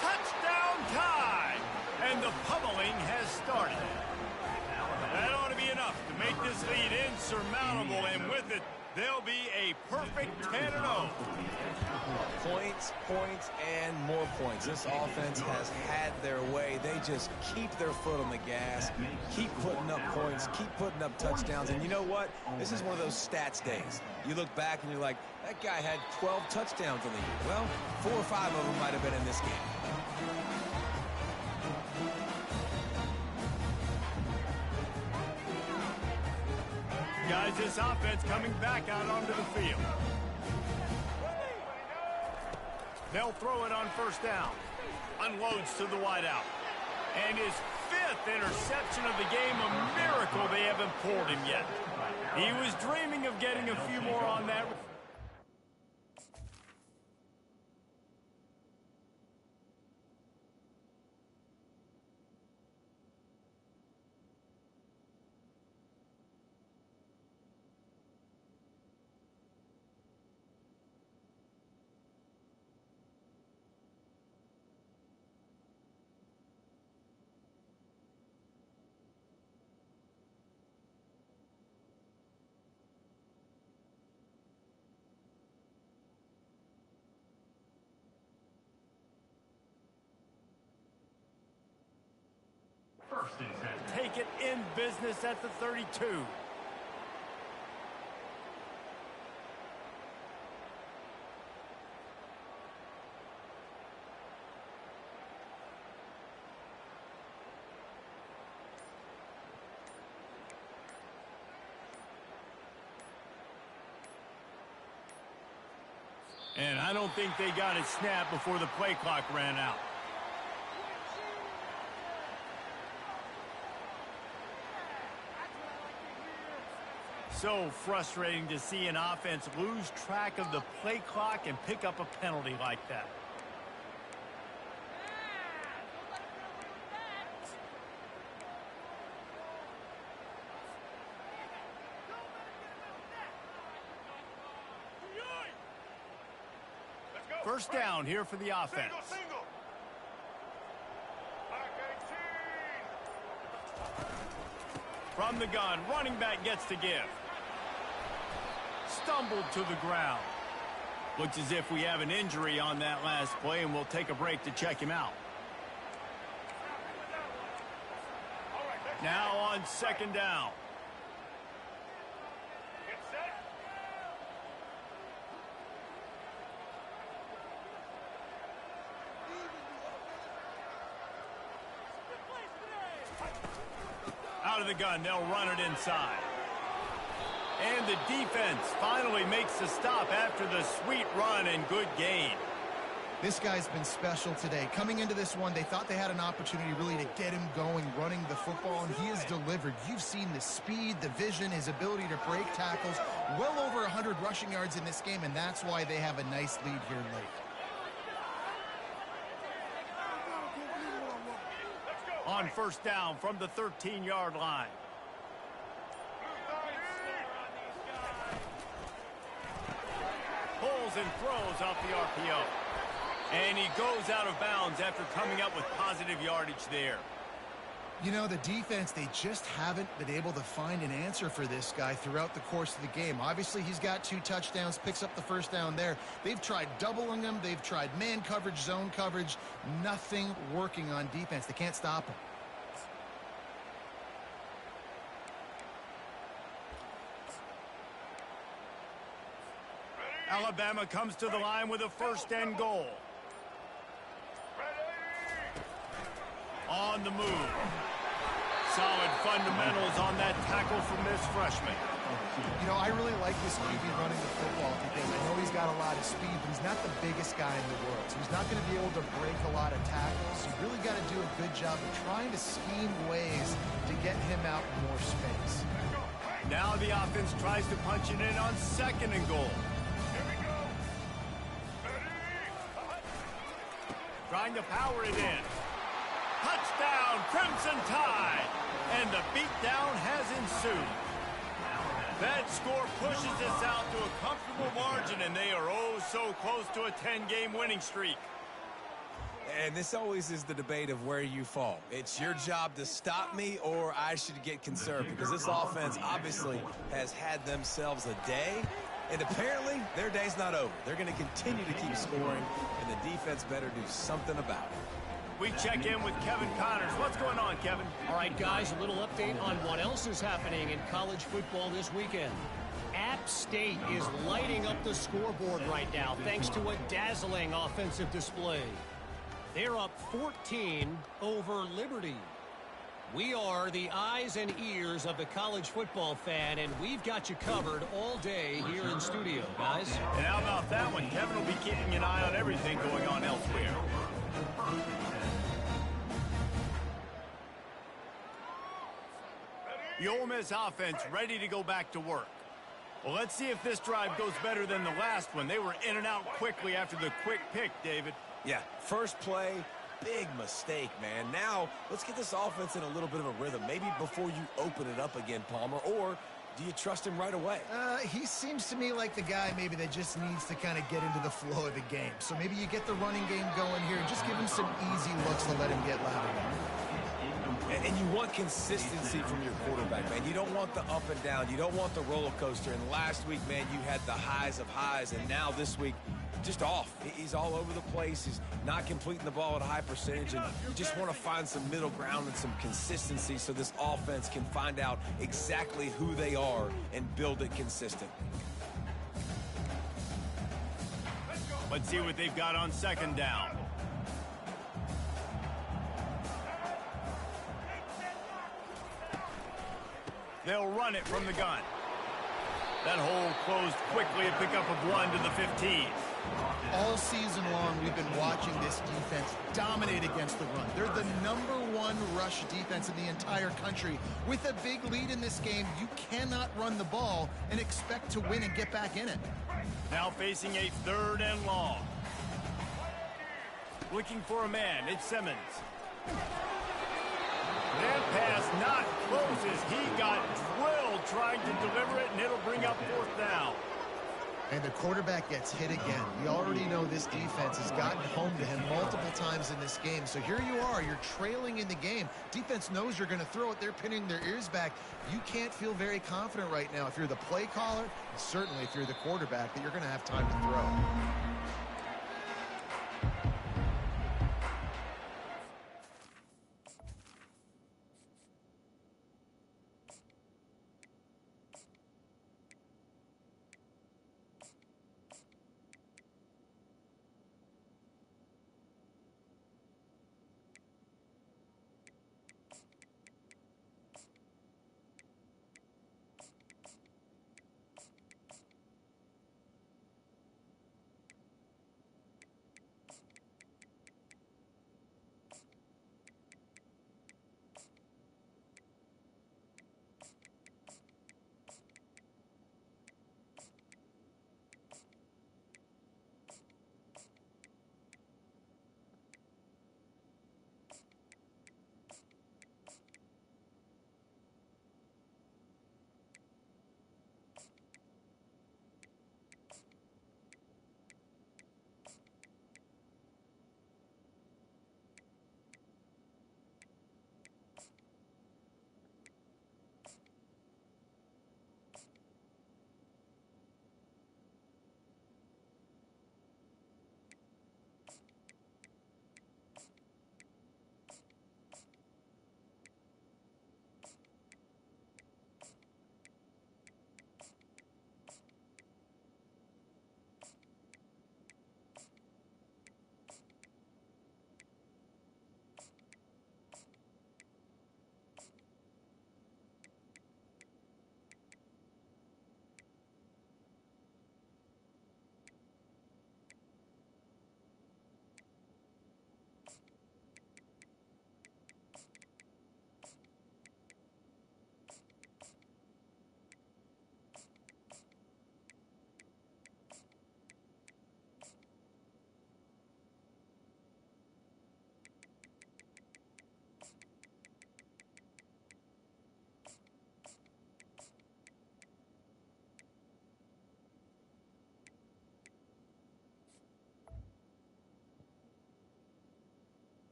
Touchdown Tide. And the pummeling has started. That ought to be enough to make this lead insurmountable, and with it, they'll be a perfect 10-0. Points, and more points. This offense has had their way. They just keep their foot on the gas, keep putting up points, keep putting up touchdowns. And you know what? This is one of those stats days. You look back and you're like, that guy had 12 touchdowns in the year. Well, 4 or 5 of them might have been in this game. Guys, this offense coming back out onto the field. They'll throw it on first down. Unloads to the wideout. And his 5th interception of the game, a miracle they haven't pulled him yet. He was dreaming of getting a few more on that. First and 10. Take it in business at the 32. And I don't think they got it snapped before the play clock ran out. So frustrating to see an offense lose track of the play clock and pick up a penalty like that. First down here for the offense. From the gun, running back gets to give. Stumbled to the ground. Looks as if we have an injury on that last play, and we'll take a break to check him out. Now on second down. Out of the gun, they'll run it inside. And the defense finally makes the stop after the sweet run and good gain. This guy's been special today. Coming into this one, they thought they had an opportunity really to get him going, running the football, and he has delivered. You've seen the speed, the vision, his ability to break tackles. Well over 100 rushing yards in this game, and that's why they have a nice lead here late. On first down from the 13-yard line. Pulls and throws off the RPO. And he goes out of bounds after coming up with positive yardage there. You know, the defense, they just haven't been able to find an answer for this guy throughout the course of the game. Obviously, he's got 2 touchdowns, picks up the first down there. They've tried doubling him. They've tried man coverage, zone coverage. Nothing working on defense. They can't stop him. Alabama comes to the line with a first and goal. On the move. Solid fundamentals on that tackle from this freshman. You know, I really like this QB running the football because I know he's got a lot of speed, but he's not the biggest guy in the world. So he's not going to be able to break a lot of tackles. You really got to do a good job of trying to scheme ways to get him out in more space. Now the offense tries to punch it in on second and goal. Trying to power it in. Touchdown, Crimson Tide! And the beatdown has ensued. That score pushes us out to a comfortable margin, and they are oh so close to a 10-game winning streak. And this always is the debate of where you fall. It's your job to stop me, or I should get concerned, because this offense obviously has had themselves a day, and apparently their day's not over. They're going to continue to keep scoring, and the defense better do something about it. We check in with Kevin Connors. What's going on, Kevin? All right, guys, a little update on what else is happening in college football this weekend. App State is lighting up the scoreboard right now thanks to a dazzling offensive display. They're up 14 over Liberty. We are the eyes and ears of the college football fan, and we've got you covered all day here in studio, guys. And how about that one? Kevin will be keeping an eye on everything going on elsewhere. The Ole Miss offense ready to go back to work. Well, let's see if this drive goes better than the last one. They were in and out quickly after the quick pick, David. Yeah, first play, big mistake, man. Now, let's get this offense in a little bit of a rhythm. Maybe before you open it up again, Palmer, or do you trust him right away? He seems to me like the guy maybe that just needs to kind of get into the flow of the game. So maybe you get the running game going here and just give him some easy looks to let him get louder. And you want consistency from your quarterback, man. You don't want the up and down. You don't want the roller coaster. And last week, man, you had the highs of highs. And now this week, just off. He's all over the place. He's not completing the ball at a high percentage. And you just want to find some middle ground and some consistency so this offense can find out exactly who they are and build it consistent. Let's see what they've got on second down. They'll run it from the gun. That hole closed quickly, a pickup of 1 to the 15. All season long, we've been watching this defense dominate against the run. They're the #1 rush defense in the entire country. With a big lead in this game, you cannot run the ball and expect to win and get back in it. Now facing a 3rd and long. Looking for a man. It's Simmons. That pass not closes. He got drilled trying to deliver it, and it'll bring up 4th down. And the quarterback gets hit again. We already know this defense has gotten home to him multiple times in this game. So here you are, you're trailing in the game. Defense knows you're going to throw it. They're pinning their ears back. You can't feel very confident right now if you're the play caller, and certainly if you're the quarterback, that you're going to have time to throw.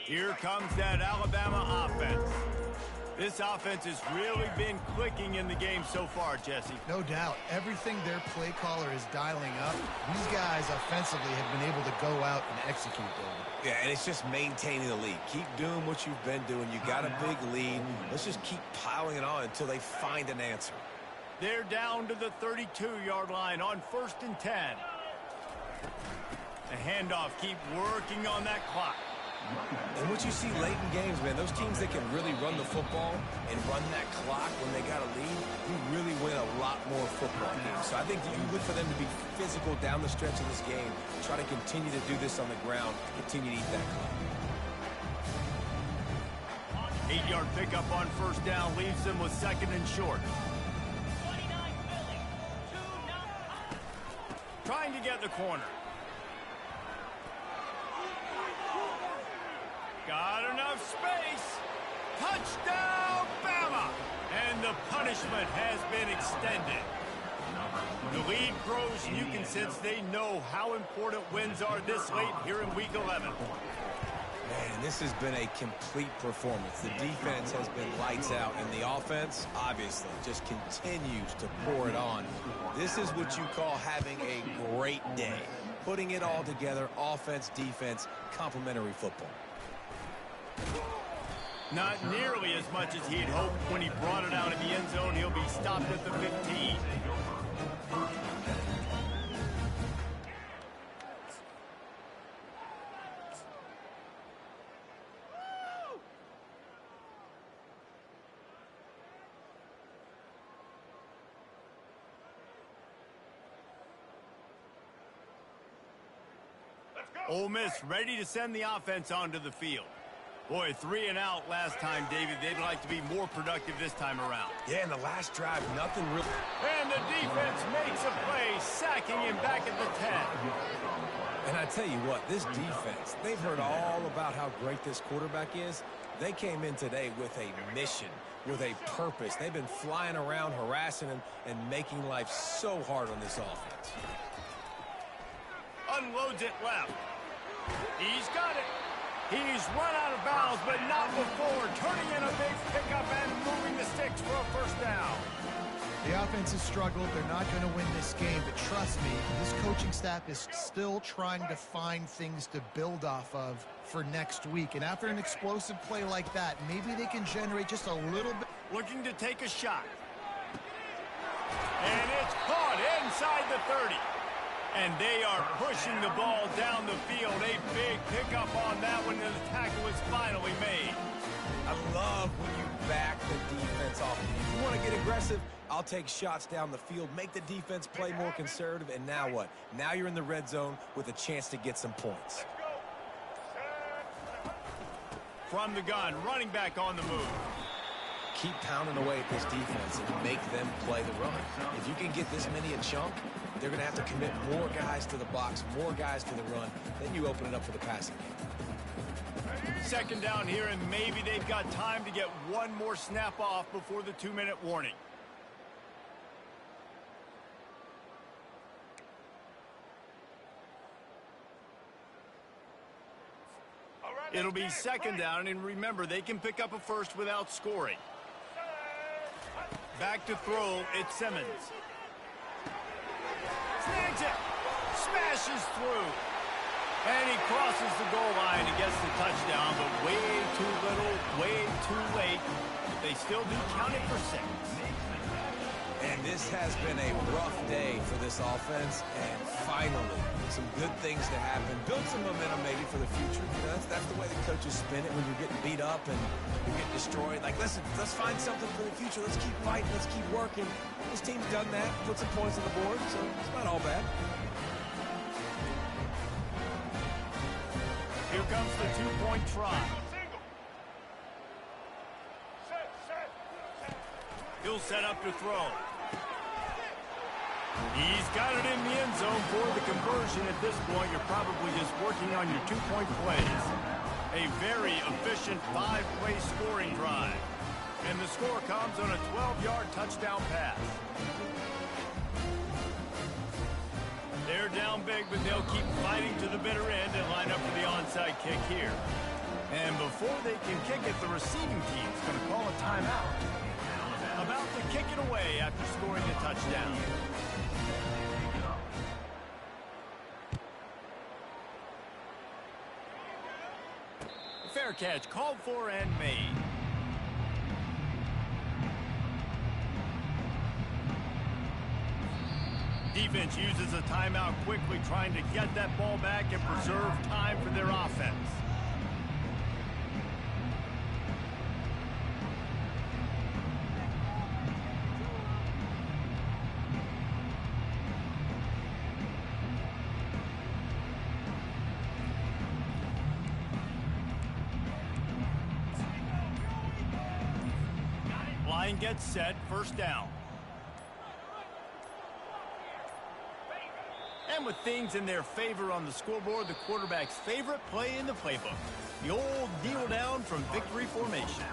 Here comes that Alabama offense. This offense has really been clicking in the game so far, Jesse. No doubt. Everything their play caller is dialing up, these guys offensively have been able to go out and execute, David. Yeah, and it's just maintaining the lead. Keep doing what you've been doing. You got a big lead. Let's just keep piling it on until they find an answer. They're down to the 32-yard line on 1st and 10. The handoff, keep working on that clock. And what you see late in games, man, those teams that can really run the football and run that clock when they got a lead, you really win a lot more football games. So I think that you look for them to be physical down the stretch of this game, try to continue to do this on the ground, continue to eat that clock. 8-yard pickup on 1st down leaves them with 2nd and short. Trying to get the corner. Got enough space. Touchdown, Bama! And the punishment has been extended. The lead grows, and you can sense they know how important wins are this late here in Week 11. Man, this has been a complete performance. The defense has been lights out, and the offense, obviously, just continues to pour it on. This is what you call having a great day. Putting it all together, offense, defense, complementary football. Not nearly as much as he'd hoped when he brought it out in the end zone. He'll be stopped at the 15. Ole Miss ready to send the offense onto the field. Boy, 3 and out last time, David. They'd like to be more productive this time around. Yeah, in the last drive, nothing really. And the defense makes a play, sacking him back at the 10. And I tell you what, this defense, they've heard all about how great this quarterback is. They came in today with a mission, with a purpose. They've been flying around, harassing him, and making life so hard on this offense. Unloads it left. He's got it. He's run out of bounds, but not before. Turning in a big pickup and moving the sticks for a first down. The offense has struggled. They're not going to win this game, but trust me, this coaching staff is still trying to find things to build off of for next week. And after an explosive play like that, maybe they can generate just a little bit. Looking to take a shot. And it's caught inside the 30. And they are pushing the ball down the field. A big pickup on that one, and the tackle is finally made. I love when you back the defense off. If you want to get aggressive, I'll take shots down the field, make the defense play more conservative, and now what? Now you're in the red zone with a chance to get some points. From the gun, running back on the move. Keep pounding away at this defense and make them play the run. If you can get this many a chunk, they're going to have to commit more guys to the box, more guys to the run. Then you open it up for the passing game. Second down here, and maybe they've got time to get one more snap off before the 2-minute warning. It'll be second down, and remember, they can pick up a first without scoring. Back to throw, it's Simmons. Snags it, smashes through. And he crosses the goal line and gets the touchdown, but way too little, way too late. But they still do count it for 6. And this has been a rough day for this offense, and finally, some good things to happen. Build some momentum maybe for the future. You know, that's the way the coaches spin it when you're getting beat up and you're getting destroyed. Like, listen, let's find something for the future. Let's keep fighting. Let's keep working. This team's done that, put some points on the board, so it's not all bad. Here comes the 2-point try. He'll set up to throw. He's got it in the end zone for the conversion. At this point, you're probably just working on your 2-point plays. A very efficient 5-play scoring drive. And the score comes on a 12-yard touchdown pass. They're down big, but they'll keep fighting to the bitter end and line up for the onside kick here. And before they can kick it, the receiving team's going to call a timeout. About to kick it away after scoring a touchdown. Fair catch called for and made. Defense uses a timeout quickly, trying to get that ball back and preserve time for their offense. Line gets set, first down. And with things in their favor on the scoreboard, the quarterback's favorite play in the playbook. The old kneel down from victory formation.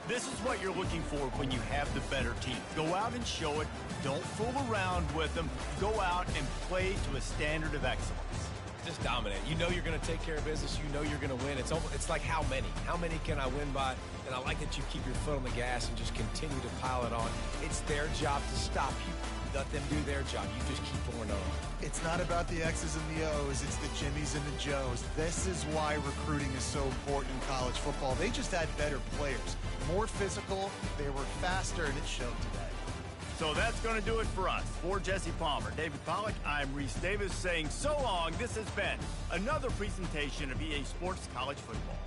This is what you're looking for when you have the better team. Go out and show it. Don't fool around with them. Go out and play to a standard of excellence. Just dominate. You know you're going to take care of business. You know you're going to win. It's like how many? How many can I win by? And I like that you keep your foot on the gas and just continue to pile it on. It's their job to stop you. Let them do their job. You just keep pouring on. It's not about the X's and the O's. It's the Jimmies and the Joes. This is why recruiting is so important in college football. They just had better players, more physical, they were faster, and it showed today. So that's going to do it for us. For Jesse Palmer, David Pollack, I'm Reese Davis saying so long. This has been another presentation of EA Sports College Football.